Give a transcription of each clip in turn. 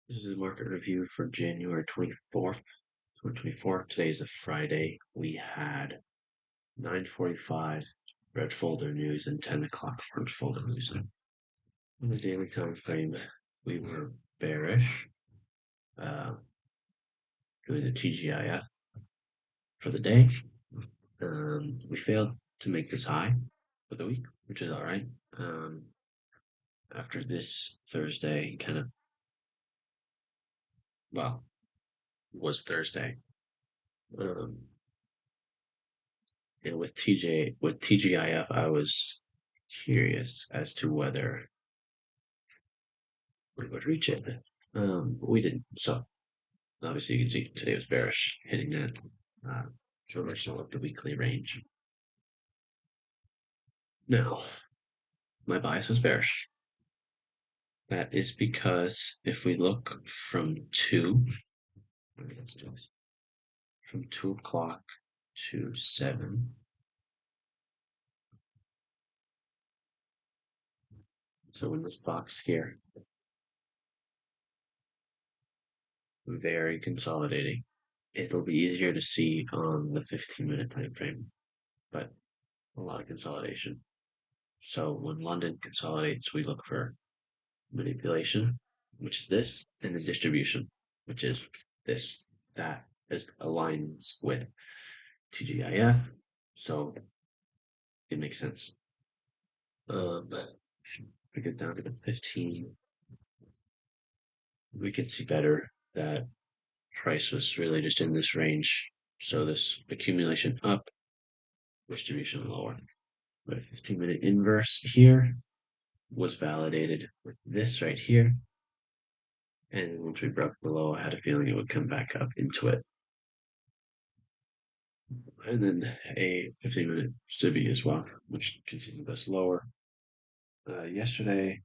This is a market review for January 24th, 2024. Today is a Friday. We had 9:45 red folder news and 10 o'clock orange folder news. On the daily time frame, we were bearish, uh, doing the TGIF for the day. We failed to make this high for the week, which is all right. After this Thursday, was Thursday. Um, And with TGIF, I was curious as to whether we would reach it. But we didn't. So obviously, you can see today was bearish, hitting that reversal of the weekly range. Now, my bias was bearish. That is because if we look from 2 o'clock to 7, so in this box here, very consolidating. It'll be easier to see on the 15-minute time frame, but a lot of consolidation. So when London consolidates, we look for manipulation, which is this, and the distribution, which is this. That is aligns with TGIF, so it makes sense. But if we get down to the 15, we can see better that price was really just in this range. So this accumulation up, distribution lower. But a 15-minute inverse here was validated with this right here. And once we broke below, I had a feeling it would come back up into it. And then a 15-minute SIBI as well, which continued us lower. Yesterday,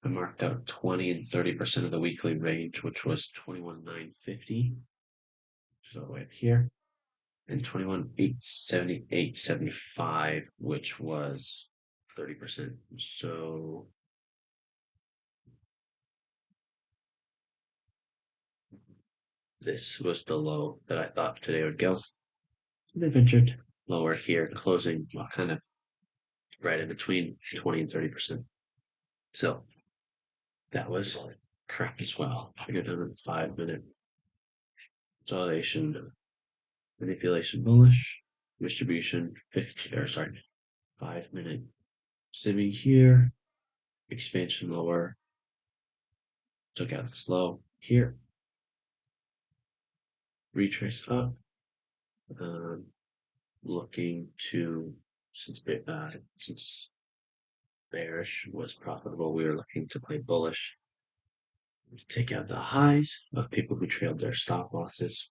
I marked out 20 and 30% of the weekly range, which was 21,950, which is all the way up here, and 21,878.75, which was 30%. So this was the low that I thought today would go. They ventured lower here, closing kind of right in between 20 and 30%. So that was correct as well. I go down to the 5-minute consolidation, manipulation bullish, distribution 5-minute SIBI here, expansion lower, took out the low here, retrace up, looking to, since bearish was profitable, we were looking to play bullish to take out the highs of people who trailed their stop losses.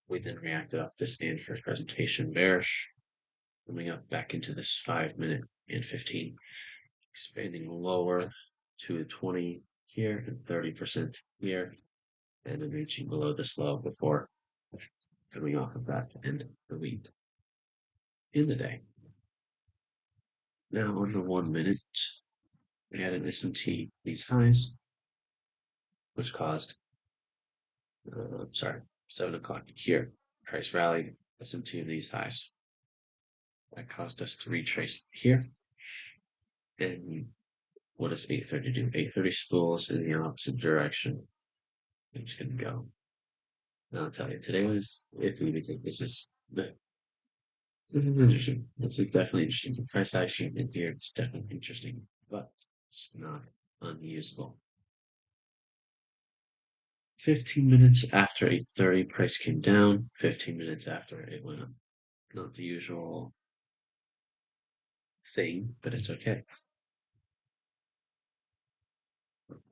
We then reacted off this Stanford presentation bearish, coming up back into this 5-minute and 15, expanding lower to 20 here and 30% here, and then reaching below this low before coming off of that to end the week in the day. Now on the 1-minute, we had an SMT these highs, which caused 7 o'clock here, price rallied, SMT of these highs. That caused us to retrace here. And what does 830 do? 830 spools in the opposite direction. It's going to go. And I'll tell you, today was iffy because this is interesting. This is definitely interesting. The price action in here is definitely interesting, but it's not unusable. 15 minutes after 8:30, price came down. 15 minutes after it went up. Not the usual thing, but it's okay.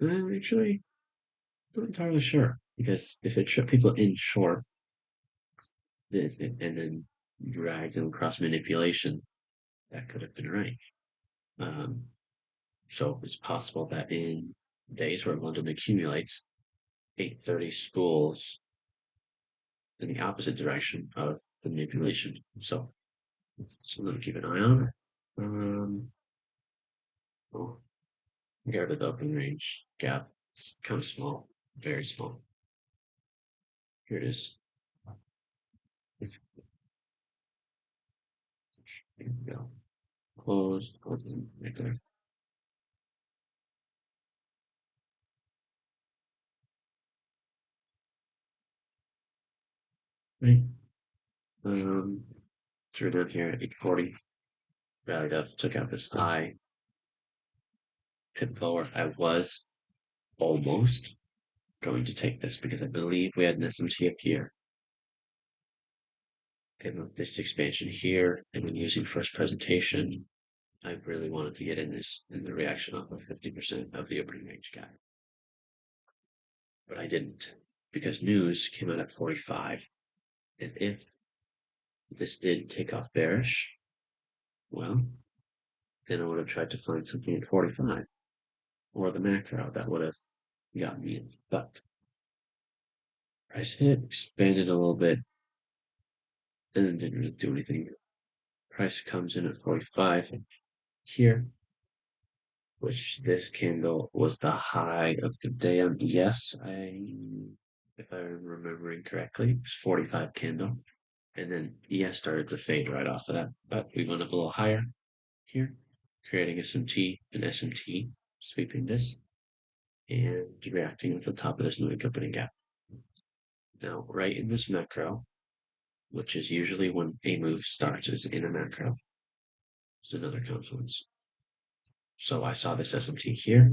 I'm actually not entirely sure because if it tripped people in short this and then dragged them across manipulation, that could have been right. So it's possible that in days where London accumulates, 830 spools in the opposite direction of the manipulation. So something to keep an eye on. Oh, Compared to the open range gap, it's kind of small, very small. Here it is. There we go. Close, right there. Right. Threw down here at 840. Rallied up, took out this high, tipped lower. I was almost going to take this because I believe we had an SMT up here. And with this expansion here, and then using first presentation, I really wanted to get in this in the reaction off of 50% of the opening range gap. But I didn't because news came out at 45. And if this did take off bearish, well, then I would have tried to find something at 45 or the macro that would have got me in. But price hit, expanded a little bit, and then didn't really do anything. Price comes in at 45 here, which this candle was the high of the day on ES. If I'm remembering correctly, it's 45 candle. And then ES started to fade right off of that, but we went up a little higher here, creating SMT and SMT, sweeping this and reacting with the top of this new opening gap. Now, right in this macro, which is usually when a move starts is in a macro, is another confluence. So I saw this SMT here.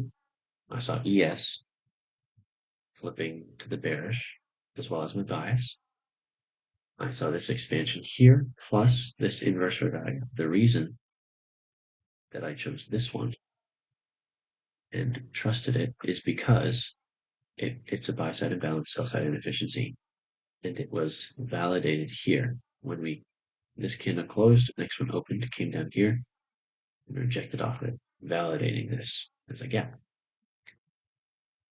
I saw ES flipping to the bearish, as well as my bias. I saw this expansion here, plus this inverse value. The reason that I chose this one and trusted it is because it's a buy side imbalance, sell side inefficiency. And it was validated here when this candle closed, next one opened, came down here and rejected off it, validating this as a gap.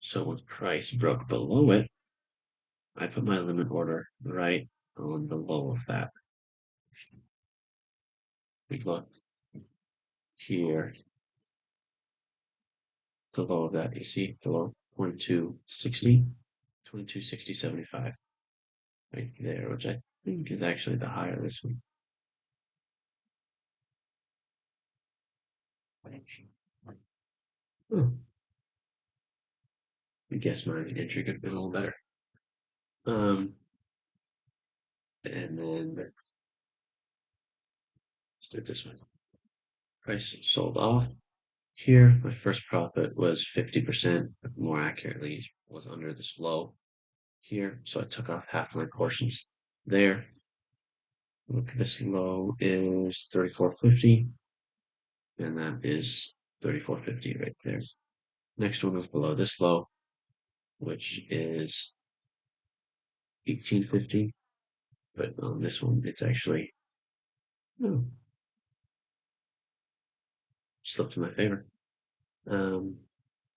So when price broke below it, I put my limit order right on the low of that. We look here, the low of that, you see the low 2260, 2260.75 right there, which I think is actually the high of this one. Oh, I guess my entry could have been a little better. And then let's do it this way. Price sold off here. My first profit was 50%, more accurately, was under this low here. So I took off half my portions there. Look, this low is 34.50, and that is 34.50 right there. Next one was below this low, which is 18.50, but on this one, it's actually slipped in my favor. And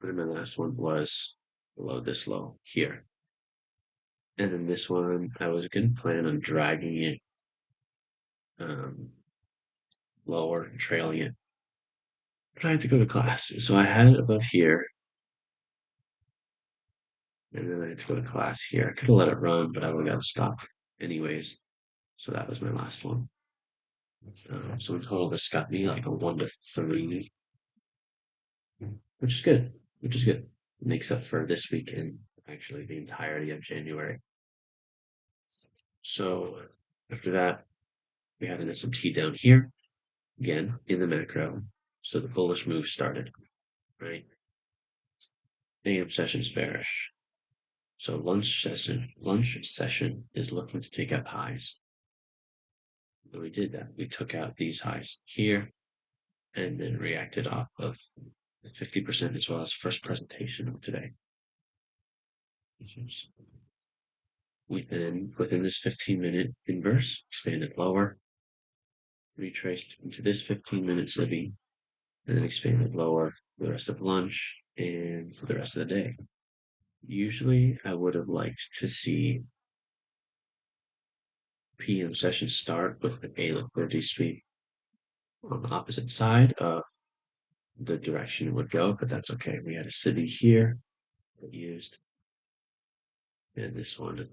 my last one was below this low here. And then this one, I was going to plan on dragging it lower, trailing it. But I had to go to class. So I had it above here. And then I had to go to class here. I could have let it run, but I would have got to stop anyways. So that was my last one. So in total, this got me like a 1 to 3, which is good. Which is good. It makes up for this week and actually the entirety of January. So after that, we had an SMT down here, again, in the macro. So the bullish move started, right? AM session is bearish. So lunch session is looking to take out highs. And we did that. We took out these highs here and then reacted off of the 50% as well as first presentation of today. We then, within this 15-minute inverse, expanded lower, retraced into this 15-minute SIBI, and then expanded lower for the rest of lunch and for the rest of the day. Usually, I would have liked to see PM session start with a liquidity sweep on the opposite side of the direction it would go, but that's okay. We had a city here that used, and this one,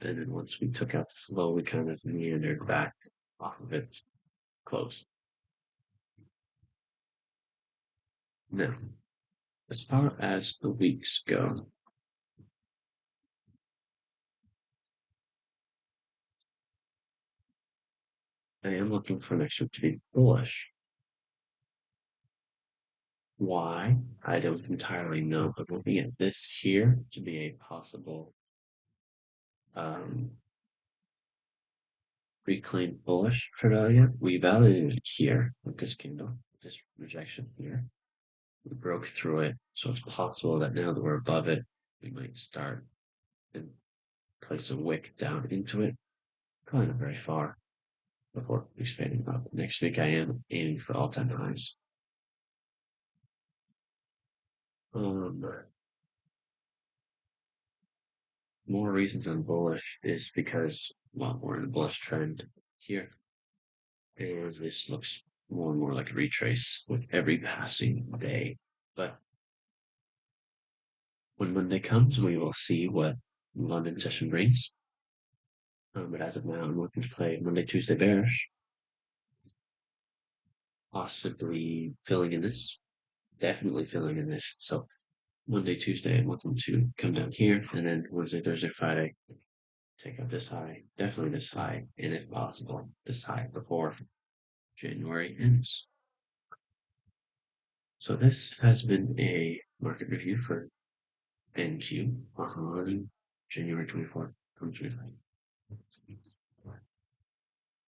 and then once we took out this low, we kind of meandered back off of it, close. Now, as far as the weeks go, I am looking for next week to be bullish. Why? I don't entirely know, but looking at this here to be a possible um, reclaimed bullish for value. We validated it here with this candle, this rejection here. We broke through it, so it's possible that now that we're above it, we might start and place a wick down into it. Probably not very far before expanding up. Next week, I am aiming for all-time highs. Um, more reasons I'm bullish is because, well, we're in a bullish trend here, and this looks more and more like a retrace with every passing day. But when Monday comes, we will see what London session brings. But as of now, I'm looking to play Monday, Tuesday bearish, possibly filling in this, definitely filling in this. So Monday, Tuesday, I'm looking to come down here, and then Wednesday, Thursday, Friday, take out this high, definitely this high, and if possible, this high before January ends. So this has been a market review for NQ on January 24th, 2025.